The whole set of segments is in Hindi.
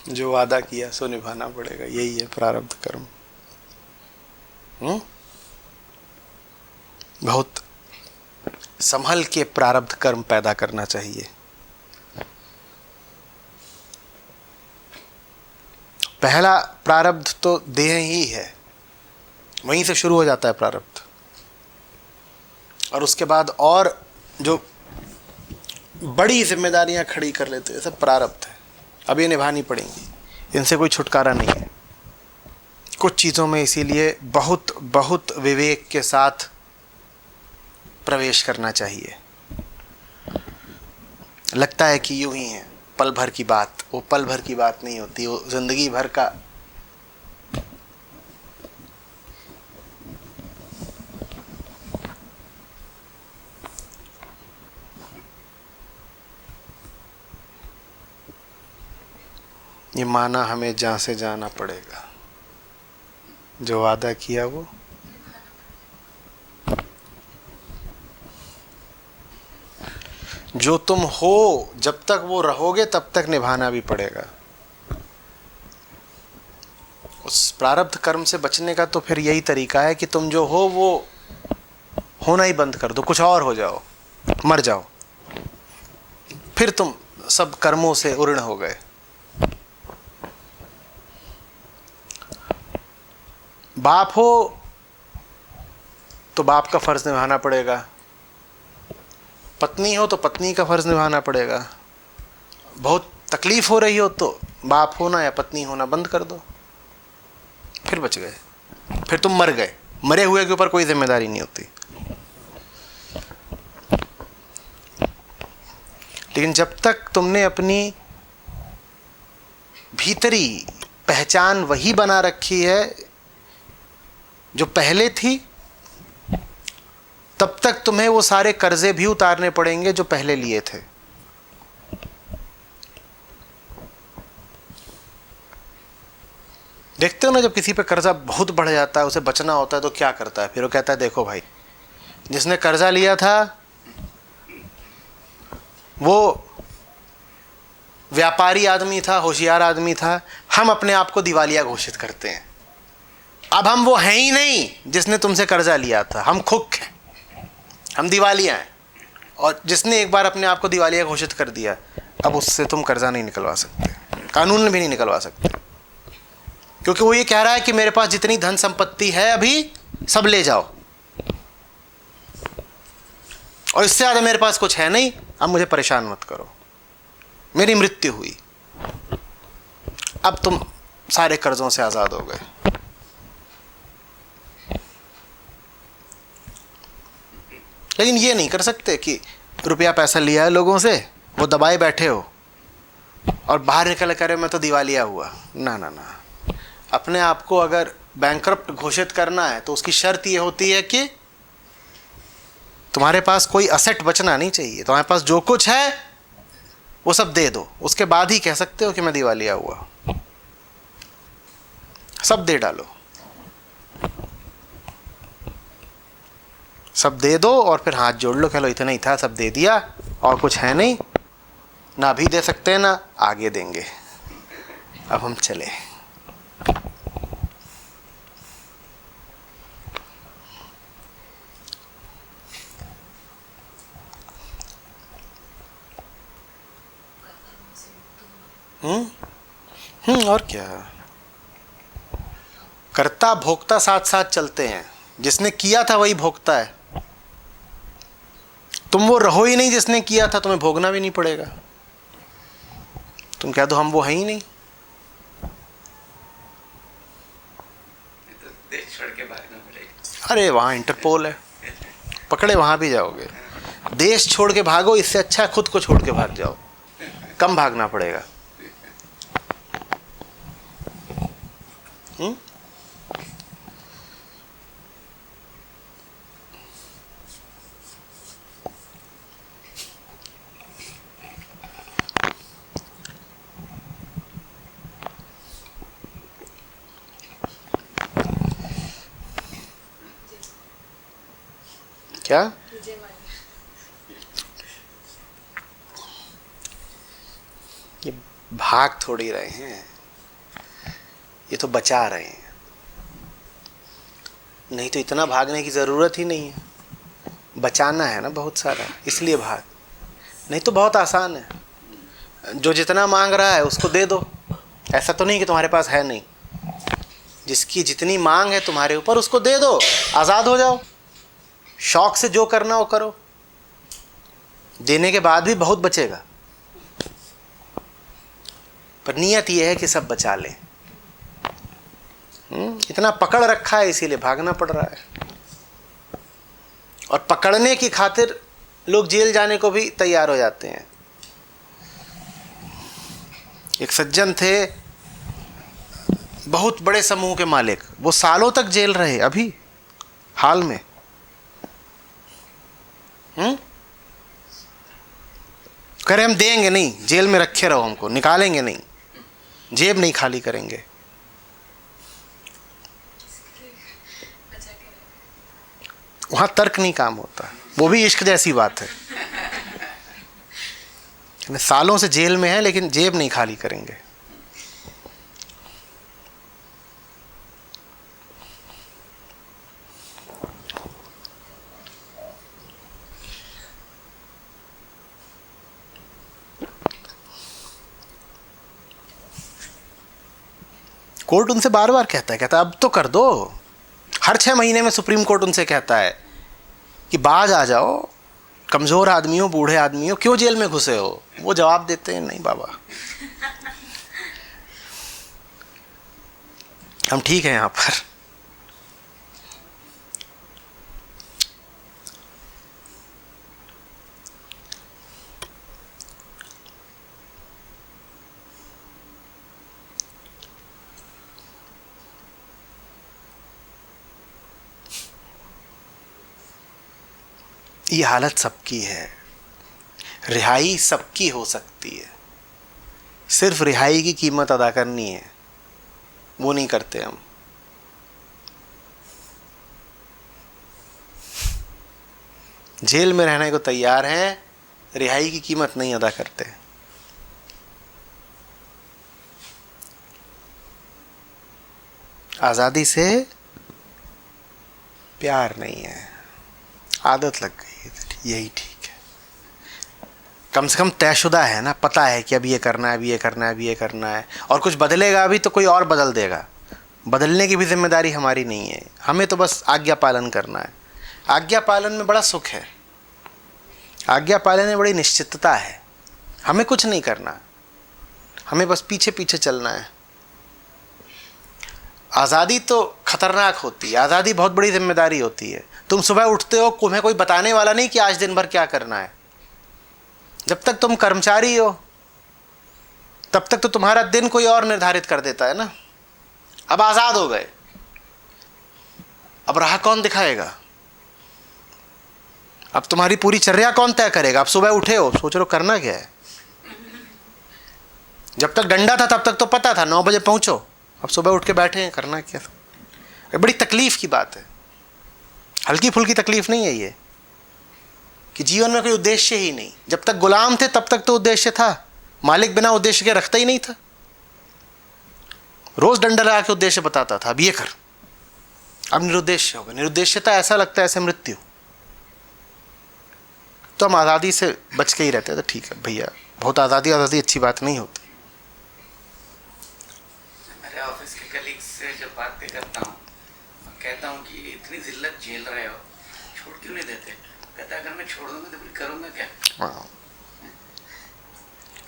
जो वादा किया सो निभाना पड़ेगा, यही है प्रारब्ध कर्म। बहुत संभल के प्रारब्ध कर्म पैदा करना चाहिए। पहला प्रारब्ध तो देह ही है, वहीं से शुरू हो जाता है प्रारब्ध, और उसके बाद और जो बड़ी जिम्मेदारियां खड़ी कर लेते हैं सब प्रारब्ध है, अब ये निभानी पड़ेंगी, इनसे कोई छुटकारा नहीं है। कुछ चीज़ों में इसीलिए बहुत बहुत विवेक के साथ प्रवेश करना चाहिए। लगता है कि यूं ही है, पल भर की बात, वो पल भर की बात नहीं होती, वो जिंदगी भर का ये माना हमें जहां से जाना पड़ेगा, जो वादा किया वो जो तुम हो, जब तक वो रहोगे तब तक निभाना भी पड़ेगा। उस प्रारब्ध कर्म से बचने का तो फिर यही तरीका है कि तुम जो हो वो होना ही बंद कर दो, कुछ और हो जाओ, मर जाओ, फिर तुम सब कर्मों से उर्ण हो गए। बाप हो तो बाप का फर्ज निभाना पड़ेगा, पत्नी हो तो पत्नी का फर्ज निभाना पड़ेगा, बहुत तकलीफ हो रही हो तो बाप होना या पत्नी होना बंद कर दो, फिर बच गए, फिर तुम मर गए। मरे हुए के ऊपर कोई जिम्मेदारी नहीं होती। लेकिन जब तक तुमने अपनी भीतरी पहचान वही बना रखी है जो पहले थी, तब तक तुम्हें वो सारे कर्जे भी उतारने पड़ेंगे जो पहले लिए थे। देखते हो ना, जब किसी पे कर्जा बहुत बढ़ जाता है, उसे बचना होता है तो क्या करता है, फिर वो कहता है देखो भाई, जिसने कर्जा लिया था वो व्यापारी आदमी था, होशियार आदमी था, हम अपने आप को दिवालिया घोषित करते हैं। अब हम वो हैं ही नहीं जिसने तुमसे कर्जा लिया था, हम खुक हैं, हम दिवालिया हैं। और जिसने एक बार अपने आप को दिवालिया घोषित कर दिया, अब उससे तुम कर्जा नहीं निकलवा सकते, कानून में भी नहीं निकलवा सकते, क्योंकि वो ये कह रहा है कि मेरे पास जितनी धन संपत्ति है अभी सब ले जाओ, और इससे ज़्यादा मेरे पास कुछ है नहीं, अब मुझे परेशान मत करो, मेरी मृत्यु हुई, अब तुम सारे कर्जों से आज़ाद हो गए। लेकिन ये नहीं कर सकते कि रुपया पैसा लिया है लोगों से, वो दबाए बैठे हो और बाहर निकल करे मैं तो दिवालिया हुआ। ना ना ना, अपने आप को अगर बैंकरप्ट घोषित करना है तो उसकी शर्त ये होती है कि तुम्हारे पास कोई असेट बचना नहीं चाहिए, तुम्हारे पास जो कुछ है वो सब दे दो, उसके बाद ही कह सकते हो कि मैं दिवालिया हुआ। सब दे डालो, सब दे दो और फिर हाथ जोड़ लो, कह लो इतना ही था, सब दे दिया और कुछ है नहीं, ना अभी दे सकते ना आगे देंगे, अब हम चले। और क्या, कर्ता भोक्ता साथ साथ चलते हैं, जिसने किया था वही भोगता है। तुम वो रहो ही नहीं जिसने किया था, तुम्हें भोगना भी नहीं पड़ेगा। तुम कह दो हम वो हैं ही नहीं, देश छोड़ के भागना पड़ेगा। अरे वहां इंटरपोल है, पकड़े वहां भी जाओगे। देश छोड़ के भागो, इससे अच्छा खुद को छोड़ के भाग जाओ, कम भागना पड़ेगा। क्या ये भाग थोड़ी रहे हैं, ये तो बचा रहे हैं, नहीं तो इतना भागने की ज़रूरत ही नहीं है। बचाना है ना बहुत सारा, इसलिए भाग। नहीं तो बहुत आसान है, जो जितना मांग रहा है उसको दे दो। ऐसा तो नहीं कि तुम्हारे पास है नहीं, जिसकी जितनी मांग है तुम्हारे ऊपर उसको दे दो, आज़ाद हो जाओ। शौक से जो करना वो करो, देने के बाद भी बहुत बचेगा, पर नियत ये है कि सब बचा लें। इतना पकड़ रखा है इसीलिए भागना पड़ रहा है। और पकड़ने की खातिर लोग जेल जाने को भी तैयार हो जाते हैं। एक सज्जन थे, बहुत बड़े समूह के मालिक, वो सालों तक जेल रहे। अभी हाल में कह रहे हम देंगे नहीं, जेल में रखे रहो, हमको निकालेंगे नहीं, जेब नहीं खाली करेंगे। वहां तर्क नहीं काम होता, वो भी इश्क जैसी बात है। सालों से जेल में है लेकिन जेब नहीं खाली करेंगे। कोर्ट उनसे बार बार कहता है अब तो कर दो। हर 6 महीने में सुप्रीम कोर्ट उनसे कहता है कि बाज आ जाओ, कमज़ोर आदमी हो, बूढ़े आदमी हो, क्यों जेल में घुसे हो। वो जवाब देते हैं नहीं बाबा, हम ठीक हैं यहाँ पर। ये हालत सबकी है, रिहाई सबकी हो सकती है, सिर्फ रिहाई की कीमत अदा करनी है, वो नहीं करते हम। जेल में रहने को तैयार हैं, रिहाई की कीमत नहीं अदा करते। आज़ादी से प्यार नहीं है, आदत लग गई, यही ठीक है। कम से कम तयशुदा है ना, पता है कि अब ये करना है, अब ये करना है, अब ये करना है, और कुछ बदलेगा अभी तो कोई और बदल देगा। बदलने की भी जिम्मेदारी हमारी नहीं है, हमें तो बस आज्ञा पालन करना है। आज्ञा पालन में बड़ा सुख है, आज्ञा पालन में बड़ी निश्चितता है। हमें कुछ नहीं करना, हमें बस पीछे पीछे चलना है। आज़ादी तो खतरनाक होती है, आज़ादी बहुत बड़ी जिम्मेदारी होती है। तुम सुबह उठते हो, तुम्हें कोई बताने वाला नहीं कि आज दिन भर क्या करना है। जब तक तुम कर्मचारी हो तब तक तो तुम्हारा दिन कोई और निर्धारित कर देता है ना। अब आज़ाद हो गए, अब राह कौन दिखाएगा, अब तुम्हारी पूरी चर्या कौन तय करेगा। अब सुबह उठे हो, सोच रहे हो करना क्या है। जब तक डंडा था तब तक तो पता था 9 बजे पहुंचो, अब सुबह उठ के बैठे हैं, करना क्या। ये बड़ी तकलीफ की बात है, हल्की फुल्की तकलीफ नहीं है ये, कि जीवन में कोई उद्देश्य ही नहीं। जब तक गुलाम थे तब तक तो उद्देश्य था, मालिक बिना उद्देश्य के रखता ही नहीं था। रोज डंडा लगा के उद्देश्य बताता था, अब ये कर, अब निरुद्देश्य होगा। निरुद्देश्यता ऐसा लगता है ऐसे मृत्यु। तो हम आज़ादी से बच के ही रहते हैं। तो ठीक है भैया, बहुत आज़ादी अच्छी बात नहीं होती। मेरे ऑफिस के कलीग से जब बातें करता हूँ, कहता हूँ कि इतनी जिल्लत झेल रहे हो, छोड़ क्यों नहीं देते। कहता अगर मैं छोड़ दूंगा तो फिर करूँगा क्या।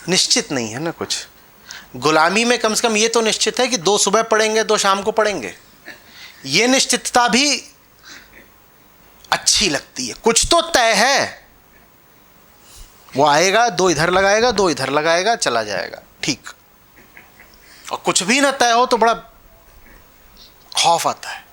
निश्चित नहीं है ना कुछ। गुलामी में कम से कम ये तो निश्चित है कि 2 सुबह पढ़ेंगे, 2 शाम को पढ़ेंगे। ये निश्चितता भी अच्छी लगती है। कुछ तो तय है, वो आएगा, 2 इधर लगाएगा, 2 इधर लगाएगा, चला जाएगा, ठीक। और कुछ भी ना तय हो तो बड़ा खौफ आता है।